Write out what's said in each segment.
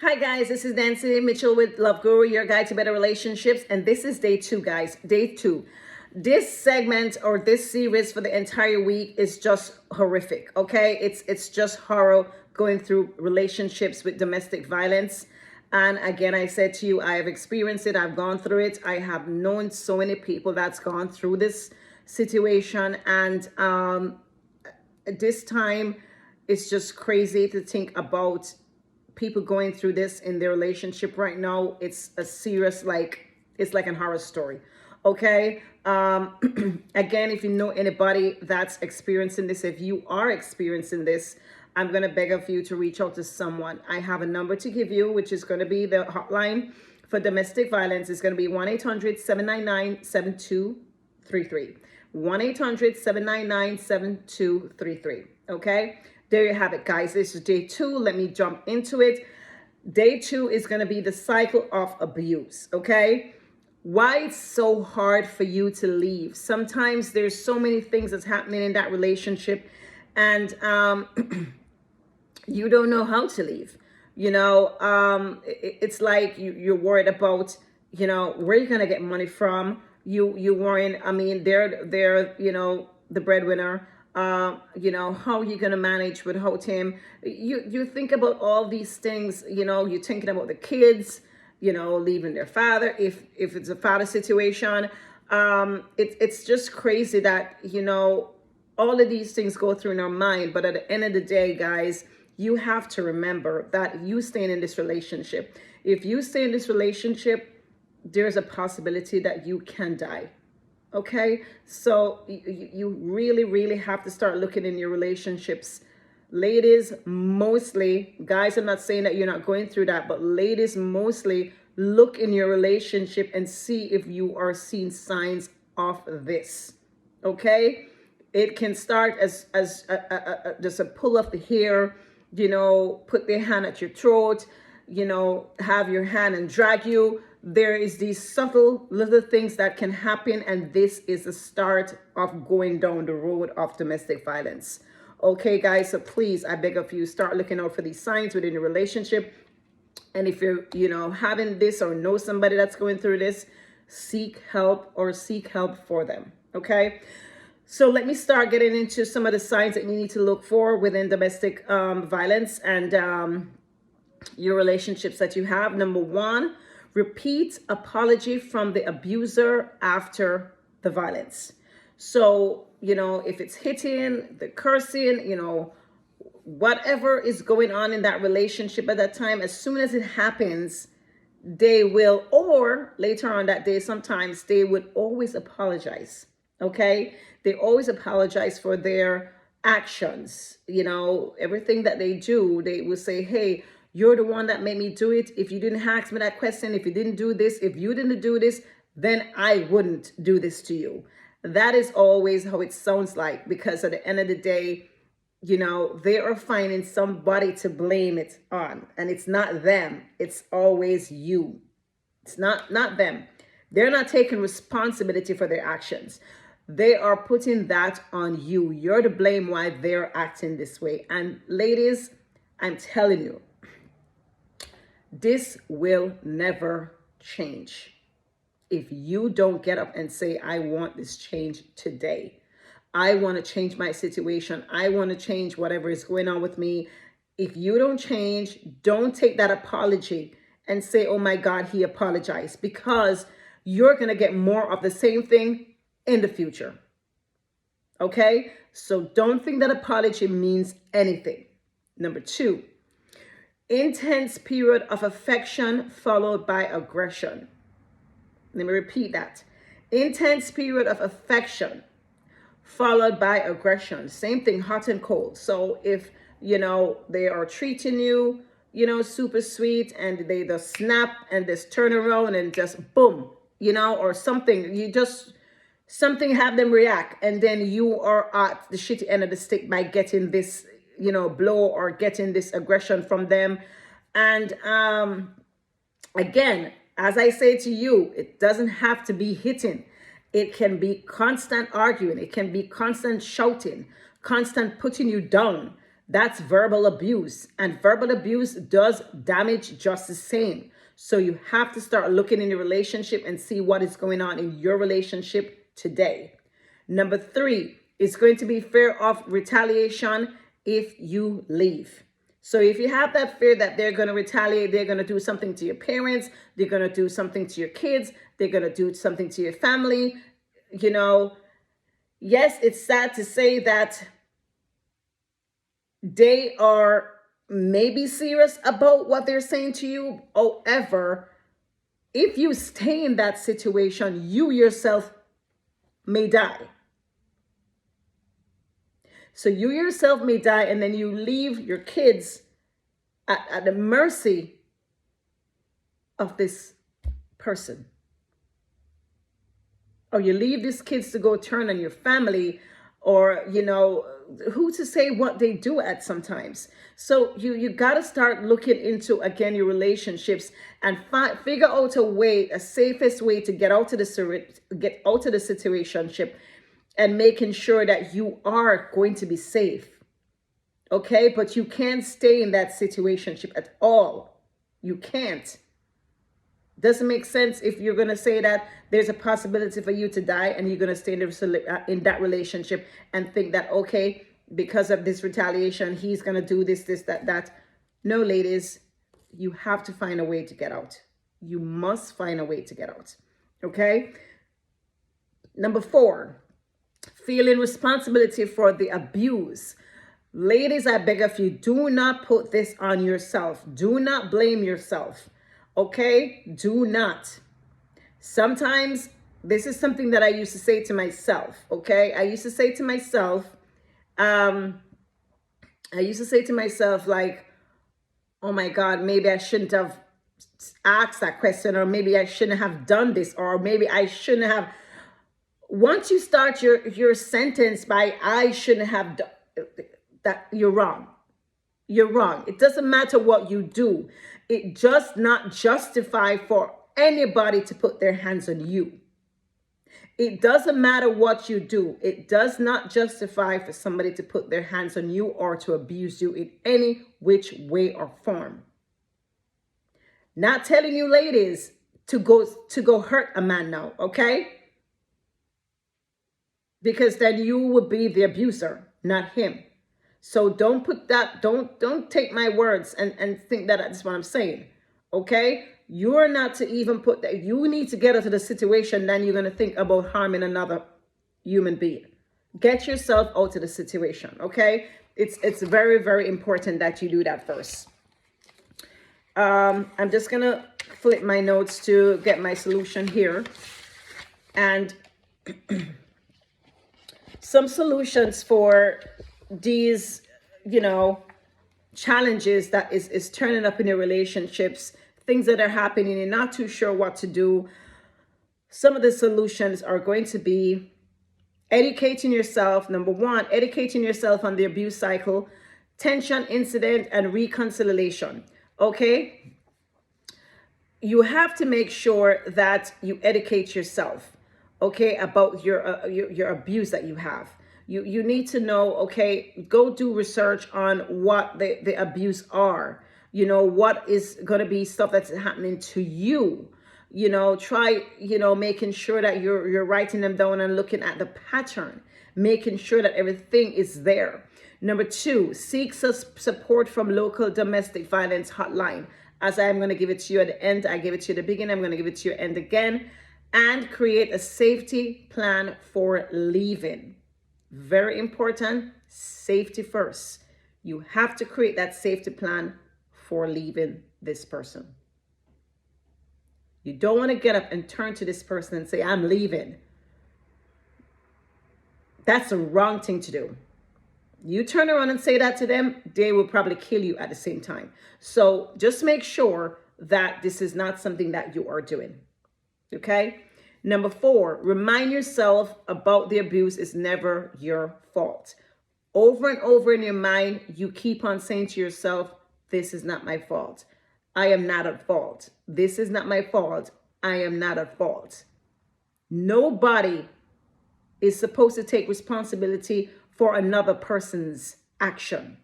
Hi guys, this is Nancy Mitchell with Love Guru, your guide to better relationships, and this is day 2, guys. Day 2. This segment or this series for the entire week is just horrific. Okay, it's just horror going through relationships with domestic violence. And again, I said to you, I have experienced it. I've gone through it. I have known so many people that's gone through this situation, and this time it's just crazy to think about people going through this in their relationship right now. It's a serious, it's like a horror story. Okay. Again, if you know anybody that's experiencing this, if you are experiencing this, I'm going to beg of you to reach out to someone. I have a number to give you, which is going to be the hotline for domestic violence. It's going to be 1-800-799-7233. 1-800-799-7233. Okay. There you have it, guys. This is day 2. Let me jump into it. Day 2 is going to be the cycle of abuse. Okay. Why it's so hard for you to leave. Sometimes there's so many things that's happening in that relationship, and you don't know how to leave. It's like you're worried about, where you're going to get money from. You worrying, I mean, they're the breadwinner. How are you going to manage without him? You think about all these things. You're thinking about the kids, leaving their father, if it's a father situation. It's just crazy that, all of these things go through in our mind. But at the end of the day, guys, you have to remember that you staying in this relationship. If you stay in this relationship, there's a possibility that you can die. Okay, so you really, really have to start looking in your relationships. Ladies, mostly, guys, I'm not saying that you're not going through that, but ladies, mostly look in your relationship and see if you are seeing signs of this. Okay, it can start as just a pull of the hair, put their hand at your throat, have your hand and drag you. There is these subtle little things that can happen, and this is the start of going down the road of domestic violence. Okay, guys, so please, I beg of you, start looking out for these signs within your relationship. And if you're, having this or know somebody that's going through this, seek help for them. Okay, so let me start getting into some of the signs that you need to look for within domestic violence and your relationships that you have. Number 1, repeat apology from the abuser after the violence. So, if it's hitting, the cursing, whatever is going on in that relationship at that time, as soon as it happens, they will, or later on that day, sometimes they would always apologize. Okay. They always apologize for their actions. Everything that they do, they will say, hey, you're the one that made me do it. If you didn't ask me that question, if you didn't do this, if you didn't do this, then I wouldn't do this to you. That is always how it sounds like, because at the end of the day, they are finding somebody to blame it on, and it's not them. It's always you. It's not them. They're not taking responsibility for their actions. They are putting that on you. You're to blame why they're acting this way. And ladies, I'm telling you, this will never change if you don't get up and say, I want this change today. I want to change my situation. I want to change whatever is going on with me. If you don't change, don't take that apology and say, oh my God, he apologized, because you're going to get more of the same thing in the future. Okay? So don't think that apology means anything. Number 2, intense period of affection followed by aggression. Let me repeat that. Intense period of affection followed by aggression. Same thing, hot and cold. So if, they are treating you, super sweet, and they just snap and just turn around and just boom, or something, something have them react, and then you are at the shitty end of the stick by getting this, blow or getting this aggression from them. And again, as I say to you, it doesn't have to be hitting. It can be constant arguing. It can be constant shouting, constant putting you down. That's verbal abuse. And verbal abuse does damage just the same. So you have to start looking in your relationship and see what is going on in your relationship today. Number 3 is going to be fear of retaliation if you leave. So if you have that fear that they're going to retaliate, they're going to do something to your parents, they're going to do something to your kids, they're going to do something to your family, yes, it's sad to say that they are maybe serious about what they're saying to you. However, if you stay in that situation, you yourself may die. So you yourself may die, and then you leave your kids at the mercy of this person. Or you leave these kids to go turn on your family, or, who to say what they do at sometimes. So you got to start looking into, again, your relationships and figure out a safest way to get out of the situationship, and making sure that you are going to be safe. Okay? But you can't stay in that situationship at all. You can't. Doesn't make sense if you're going to say that there's a possibility for you to die, and you're going to stay in that relationship and think that, okay, because of this retaliation, he's going to do this, that. No, ladies, you have to find a way to get out. You must find a way to get out. Okay? Number 4, feeling responsibility for the abuse. Ladies, I beg of you, do not put this on yourself. Do not blame yourself. Okay? Do not. Sometimes this is something that I used to say to myself. Okay? I used to say to myself, like, oh my God, maybe I shouldn't have asked that question, or maybe I shouldn't have done this, or maybe I shouldn't have. Once you start your sentence by I shouldn't have done that, you're wrong. You're wrong. It doesn't matter what you do. It does not justify for anybody to put their hands on you. It doesn't matter what you do. It does not justify for somebody to put their hands on you or to abuse you in any which way or form. Not telling you, ladies, to go hurt a man now, okay? Because then you would be the abuser, not him. So don't put that, don't take my words and think that that's what I'm saying. Okay? You're not to even put that. You need to get out of the situation, then you're going to think about harming another human being. Get yourself out of the situation, okay? It's very, very important that you do that first. I'm just going to flip my notes to get my solution here. And some solutions for these, challenges that is turning up in your relationships, things that are happening, you're not too sure what to do. Some of the solutions are going to be educating yourself. Number 1, educating yourself on the abuse cycle, tension, incident, and reconciliation. Okay? You have to make sure that you educate yourself, okay, about your abuse that you have. You need to know, okay, go do research on what the abuse are. What is going to be stuff that's happening to you. Try, making sure that you're writing them down and looking at the pattern, making sure that everything is there. Number 2, seek support from local domestic violence hotline. As I'm going to give it to you at the end, I gave it to you at the beginning, I'm going to give it to you at the end again. And create a safety plan for leaving. Very important, safety first. You have to create that safety plan for leaving this person. You don't want to get up and turn to this person and say, I'm leaving. That's the wrong thing to do. You turn around and say that to them, they will probably kill you at the same time. So just make sure that this is not something that you are doing. Okay? Number 4, remind yourself about the abuse is never your fault. Over and over in your mind, you keep on saying to yourself, this is not my fault. I am not at fault. This is not my fault. I am not at fault. Nobody is supposed to take responsibility for another person's action.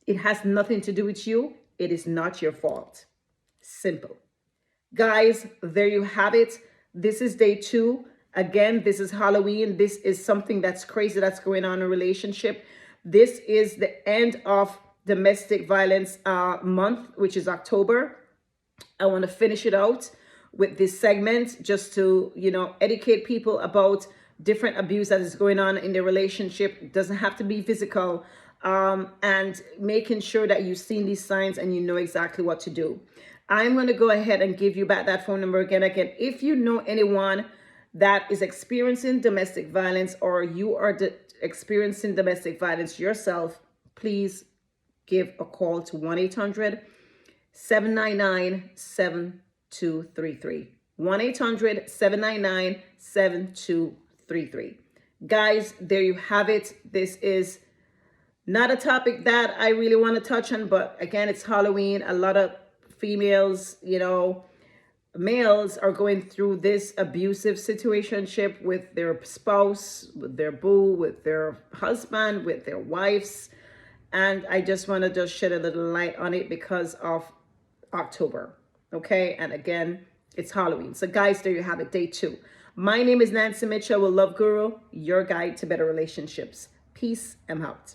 It has nothing to do with you. It is not your fault. Simple. Guys, there you have it. This is day 2. Again, this is Halloween. This is something that's crazy that's going on in a relationship. This is the end of domestic violence month, which is October. I want to finish it out with this segment just to, educate people about different abuse that is going on in the relationship. It doesn't have to be physical. And making sure that you've seen these signs and you know exactly what to do. I'm going to go ahead and give you back that phone number again. If you know anyone that is experiencing domestic violence, or you are experiencing domestic violence yourself, please give a call to 1-800-799-7233. 1-800-799-7233. Guys, there you have it. This is not a topic that I really want to touch on, but again, it's Halloween. A lot of females, males are going through this abusive situationship with their spouse, with their boo, with their husband, with their wives. And I just want to just shed a little light on it because of October. Okay. And again, it's Halloween. So guys, there you have it. Day 2. My name is Nancy Mitchell with Love Guru, your guide to better relationships. Peace. I'm out.